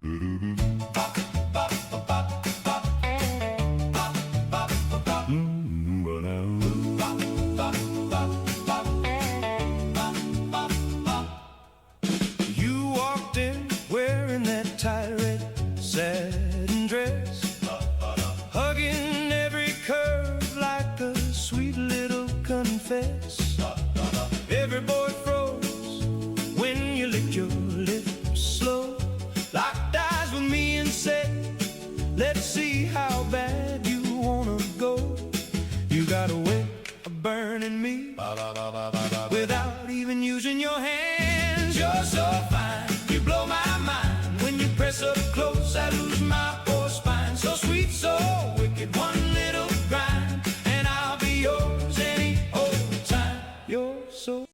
You walked in wearing that tight red satin dress, hugging every curve like a sweet little confess. Every boy froze when you licked your lips slow, locked eyes with me and said, let's see how bad you wanna go. You got a way of burning me without even using your hands. You're so fine.